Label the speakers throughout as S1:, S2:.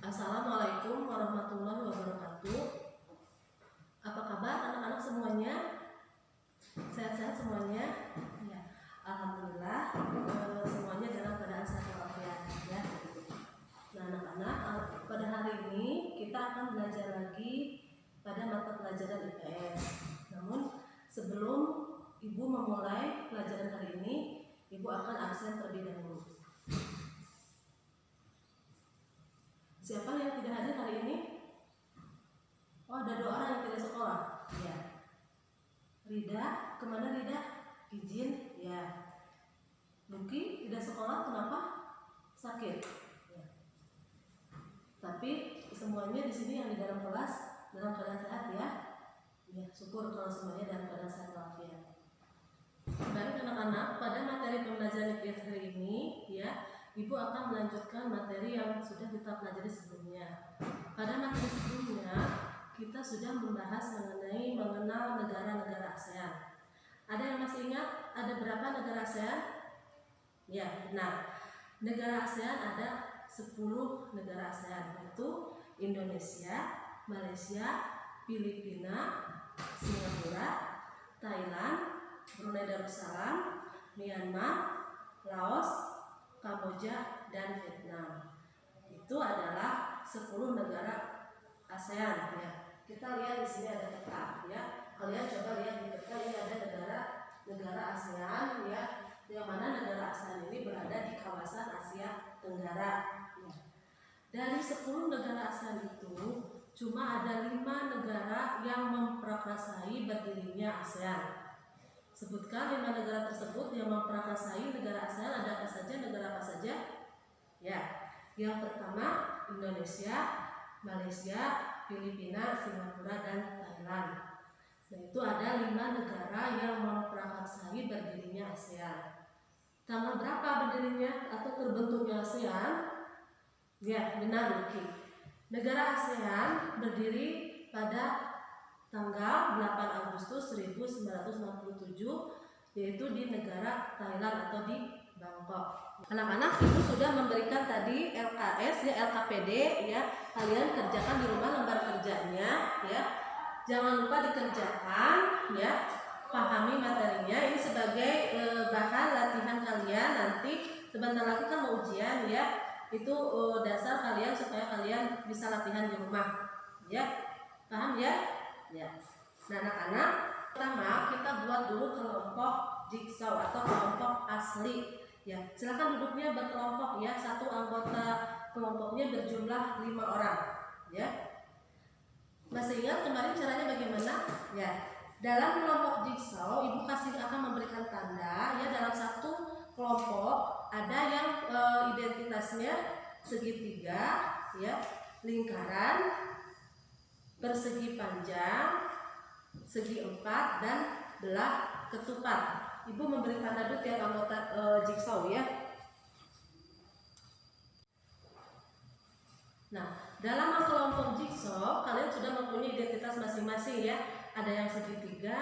S1: Assalamualaikum warahmatullahi wabarakatuh. Apa kabar anak-anak semuanya? Sehat-sehat semuanya? Ya, alhamdulillah semuanya dalam keadaan sehat walafiat ya. Nah, anak-anak, pada hari ini kita akan belajar lagi pada mata pelajaran IPS. Namun sebelum Ibu memulai pelajaran hari ini, Ibu akan absen terlebih dahulu. Siapa yang tidak hadir hari ini? Oh, ada 2 orang yang tidak sekolah. Ya. Rida, kemana Rida? Izin. Ya. Luki tidak sekolah, kenapa? Sakit. Ya. Tapi semuanya di sini yang di dalam kelas dalam keadaan sehat ya. Ya, syukur kalau semuanya dalam keadaan sehat walafiat. Baik anak-anak, pada materi pembelajaran IPS hari ini ya, Ibu akan melanjutkan materi yang sudah kita pelajari sebelumnya. Pada materi sebelumnya, kita sudah membahas mengenal negara-negara ASEAN. Ada yang masih ingat ada berapa negara ASEAN? Ya, nah, negara ASEAN ada 10 negara ASEAN, yaitu Indonesia, Malaysia, Filipina, Singapura, Thailand, Brunei Darussalam, Myanmar, Laos, Kamboja, dan Vietnam. Itu adalah 10 negara ASEAN ya. Kita lihat di sini ada peta ya. Kalian coba lihat di peta, ini ada negara ASEAN ya. Yang mana negara ASEAN ini berada di kawasan Asia Tenggara ya. Dari 10 negara ASEAN itu cuma ada 5 negara yang memprakarsai berdirinya ASEAN. Sebutkan 5 negara tersebut yang memprakarsai negara ASEAN. Ada apa saja? Negara apa saja? Ya, yang pertama Indonesia, Malaysia, Filipina, Singapura, dan Thailand. Nah, itu ada 5 negara yang memprakarsai berdirinya ASEAN. Tanggal berapa berdirinya atau terbentuknya ASEAN? Ya, benar Luki. Negara ASEAN berdiri pada tanggal 8 Agustus 1967, yaitu di negara Thailand atau di Bangkok. Anak-anak, Ibu sudah memberikan tadi LKS ya, LKPD ya. Kalian kerjakan di rumah lembar kerjanya ya. Jangan lupa dikerjakan ya. Pahami materinya. Ini sebagai bahan latihan kalian nanti. Sebentar lagi kan mau ujian ya. Itu dasar kalian supaya kalian bisa latihan di rumah ya. Paham ya? Ya. Nah, anak-anak, pertama kita buat dulu kelompok jigsaw atau kelompok asli. Ya, silakan duduknya berkelompok ya. Satu anggota kelompoknya berjumlah 5 orang. Ya. Masih ingat kemarin caranya bagaimana? Ya. Dalam kelompok jigsaw, Ibu akan memberikan tanda ya. Dalam satu kelompok ada yang identitasnya segitiga, ya, lingkaran, persegi panjang, segi 4, dan belah ketupat. Ibu memberi tanda dulu tiap anggota jigsaw ya. Nah, dalam kelompok jigsaw kalian sudah mempunyai identitas masing-masing ya. Ada yang segitiga,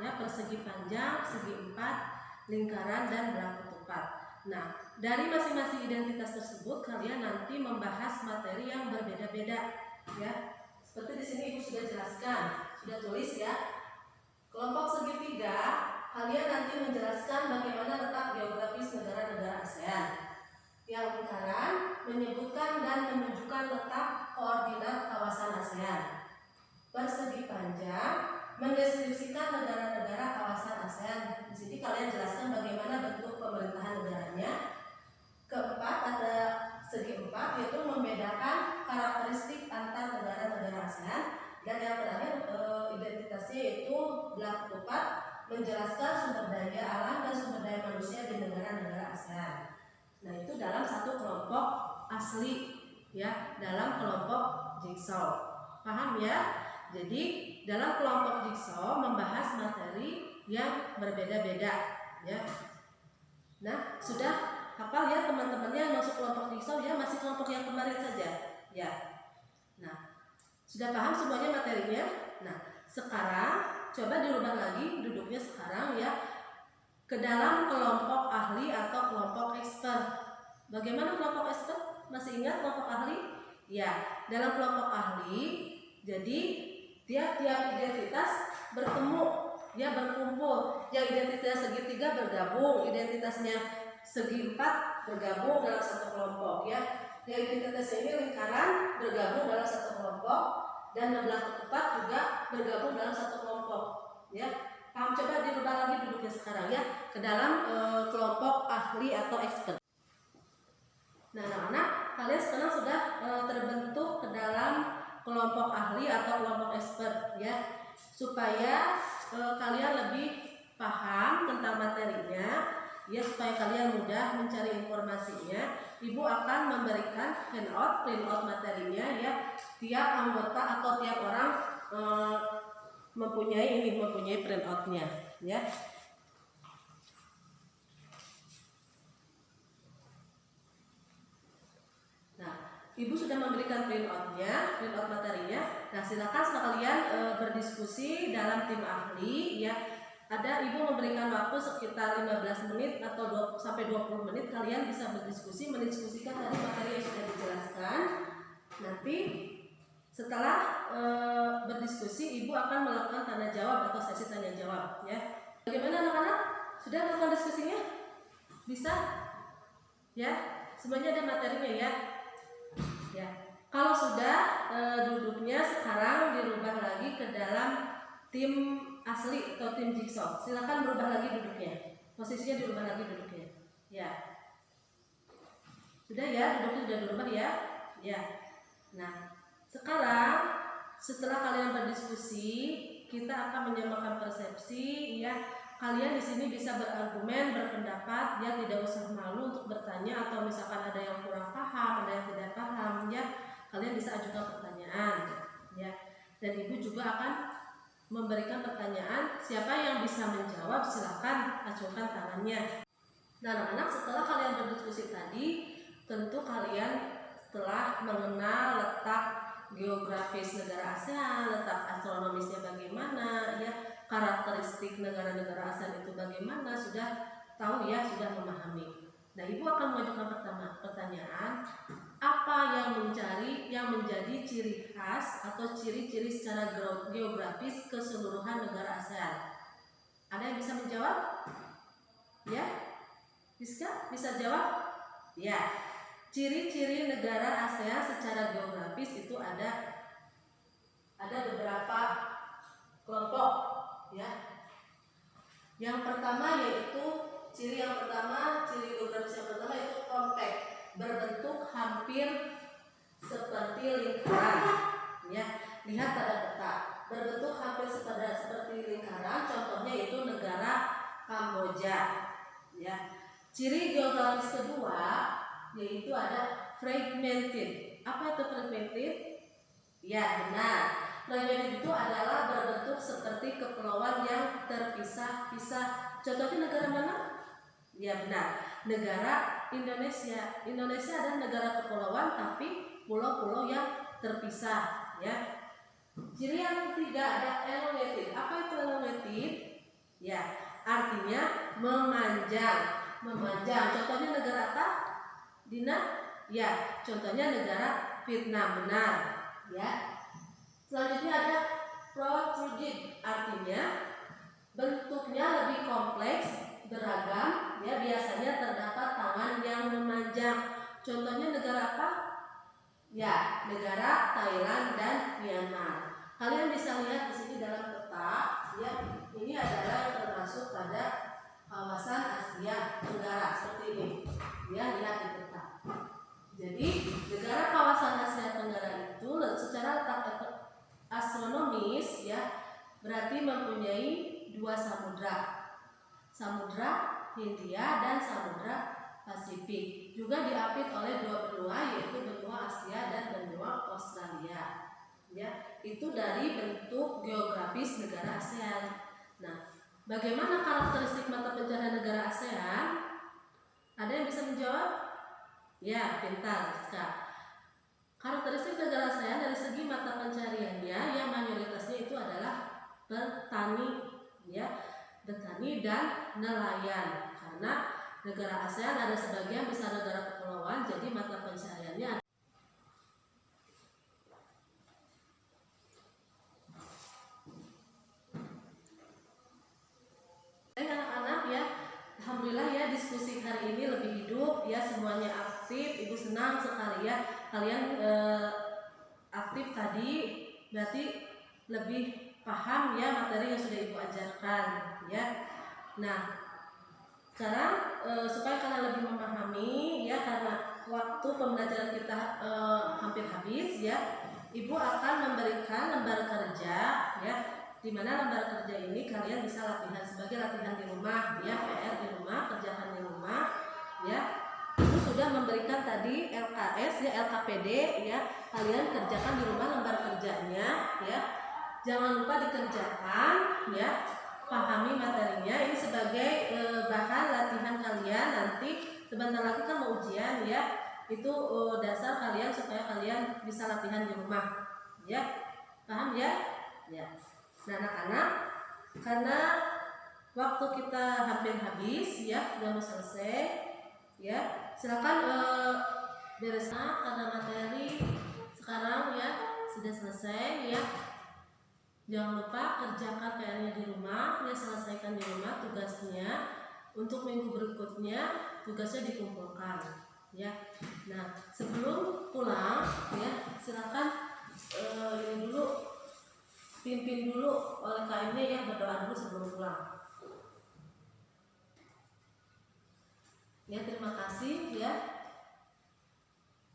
S1: ya, persegi panjang, segi 4, lingkaran, dan belah ketupat. Nah, dari masing-masing identitas tersebut kalian nanti membahas materi yang berbeda-beda ya. Seperti di sini Ibu sudah jelaskan, sudah tulis ya. Kelompok segitiga, kalian nanti menjelaskan bagaimana letak geografis negara-negara ASEAN. Yang lingkaran menyebutkan dan menunjukkan letak koordinat kawasan ASEAN. Persegi panjang mendeskripsikan negara-negara kawasan ASEAN. Di sini kalian jelaskan bagaimana bentuk pemerintahan negaranya. Keempat ada segi 4, yaitu membedakan karakteristik antar negara-negara ASEAN. Dan yang terakhir identitasnya yaitu belah ketupat, menjelaskan sumber daya alam dan sumber daya manusia di negara-negara ASEAN. Nah, itu dalam satu kelompok asli ya, dalam kelompok jigsaw. Paham ya? Jadi dalam kelompok jigsaw membahas materi yang berbeda-beda ya. Nah, sudah hafal ya teman-temannya yang masuk kelompok jigsaw ya, masih kelompok yang kemarin saja ya. Nah, sudah paham semuanya materinya? Nah, sekarang coba dirubah lagi duduknya sekarang ya, ke dalam kelompok ahli atau kelompok expert. Bagaimana kelompok expert? Masih ingat kelompok ahli? Ya, dalam kelompok ahli, jadi tiap-tiap identitas bertemu, ya berkumpul. Yang identitasnya segitiga bergabung, identitasnya segi empat bergabung dalam satu kelompok, ya. Yang identitasnya ini lingkaran bergabung dalam satu kelompok, dan belah tepat juga bergabung dalam satu kelompok, ya. Paham? Coba dirubah lagi duduknya sekarang, ya, ke dalam kelompok ahli atau expert. Nah, anak-anak, kalian sekarang sudah terbentuk ke dalam kelompok ahli atau kelompok expert, ya, supaya kalian lebih paham tentang materinya, ya, supaya kalian mudah mencari informasinya. Ibu akan memberikan printout materinya, ya. Tiap anggota atau tiap orang mempunyai printoutnya, ya. Ibu sudah memberikan printout materinya. Nah, silakan sekalian berdiskusi dalam tim ahli, ya. Ada ibu memberikan waktu sekitar 15 menit atau sampai 20 menit. Kalian bisa mendiskusikan tadi materi yang sudah dijelaskan. Nanti setelah berdiskusi, ibu akan melakukan tanya jawab atau sesi tanya jawab, ya. Bagaimana anak-anak? Sudah melakukan diskusinya? Bisa? Ya, semuanya ada materinya, ya. Ya, kalau sudah duduknya sekarang dirubah lagi ke dalam tim asli atau tim jigsaw. Silakan berubah lagi duduknya. Posisinya dirubah lagi duduknya. Ya. Sudah, ya, duduknya sudah berubah, ya. Ya. Nah, sekarang setelah kalian berdiskusi, kita akan menyamakan persepsi, ya. Kalian di sini bisa berargumen, berpendapat, ya, tidak usah malu untuk bertanya, atau misalkan ada yang kurang paham, ada yang tidak paham, ya, kalian bisa ajukan pertanyaan, ya. Dan ibu juga akan memberikan pertanyaan. Siapa yang bisa menjawab, silakan ajukan tangannya. Nah, anak-anak, setelah kalian berdiskusi tadi, tentu kalian telah mengenal letak geografis negara ASEAN, letak astronomisnya bagaimana, ya, karakteristik negara-negara ASEAN itu bagaimana, sudah tahu, ya, sudah memahami. Nah, ibu akan mengajukan pertanyaan, apa yang menjadi ciri khas atau ciri-ciri secara geografis keseluruhan negara ASEAN? Ada yang bisa menjawab? Ya, bisa jawab? Ya, ciri-ciri negara ASEAN secara geografis itu ada beberapa kelompok, ya. Yang pertama yaitu ciri geografis yang pertama yaitu compact, berbentuk hampir seperti lingkaran, ya. Lihat pada peta, berbentuk hampir seperti lingkaran. Contohnya itu negara Kamboja, ya. Ciri geografis kedua yaitu ada fragmented. Apa itu fragmented? Ya, benar. Fragmented itu adalah berbentuk seperti kepulauan yang terpisah-pisah. Contohnya negara mana? Ya, benar. Negara Indonesia. Indonesia adalah negara kepulauan tapi pulau-pulau yang terpisah, ya. Ciri yang ketiga ada elongated. Apa itu elongated? Ya, artinya memanjang. Contohnya negara apa? Dina? Ya, contohnya negara Vietnam, benar, ya. Selanjutnya ada protruded, artinya bentuknya lebih kompleks, beragam, ya, biasanya terdapat tangan yang memanjang. Contohnya negara apa? Ya, negara Thailand dan Myanmar. Kalian bisa lihat di sini dalam peta, ya, ini adalah yang termasuk pada kawasan Asia Tenggara seperti ini. Ya, lihat di peta. Jadi, negara kawasan Asia Tenggara itu secara letak astronomis, ya, berarti mempunyai dua samudra. Samudra Hindia dan Samudra Pasifik. Juga diapit oleh dua benua, yaitu benua Asia dan benua Australia. Ya, itu dari bentuk geografis negara ASEAN. Nah, bagaimana karakteristik mata pencaharian negara ASEAN? Ada yang bisa menjawab? Ya, pintar, Kak. Karakteristik negara ASEAN dari segi mata pencahariannya yang mayoritasnya itu adalah petani, ya, petani dan nelayan. Karena negara ASEAN ada sebagian besar negara kepulauan, jadi mata pencahariannya ya semuanya aktif. Ibu senang sekali ya kalian aktif tadi, berarti lebih paham ya materi yang sudah Ibu ajarkan ya. Nah, sekarang supaya kalian lebih memahami ya, karena waktu pembelajaran kita hampir habis ya, Ibu akan memberikan lembar kerja ya, di mana lembar kerja ini kalian bisa latihan sebagai latihan di rumah ya, PR di rumah, kerjakan di rumah ya. Ibu sudah memberikan tadi LKS ya, LKPD ya, kalian kerjakan di rumah lembar kerjanya ya. Jangan lupa dikerjakan ya, pahami materinya ini sebagai bahan latihan kalian nanti. Sebentar lagi kan mau ujian ya, itu dasar kalian supaya kalian bisa latihan di rumah ya, paham ya? Ya. Nah anak-anak, karena waktu kita hampir habis ya, udah mau selesai ya, silakan bereskan karena materi sekarang ya sudah selesai ya. Jangan lupa kerjakan PR-nya di rumah ya, selesaikan di rumah tugasnya. Untuk minggu berikutnya tugasnya dikumpulkan ya. Nah sebelum pulang ya, silakan ini dulu, pimpin dulu oleh KMW ya, berdoa dulu sebelum pulang ya. Terima kasih ya.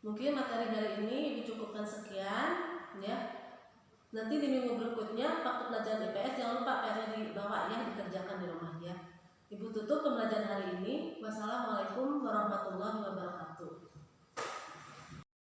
S1: Mungkin materi hari ini Ibu cukupkan sekian ya. Nanti di minggu berikutnya waktu pelajaran IPS jangan lupa PR-nya dibawa ya, dikerjakan di rumah ya. Ibu tutup pembelajaran hari ini. Wassalamualaikum warahmatullahi wabarakatuh.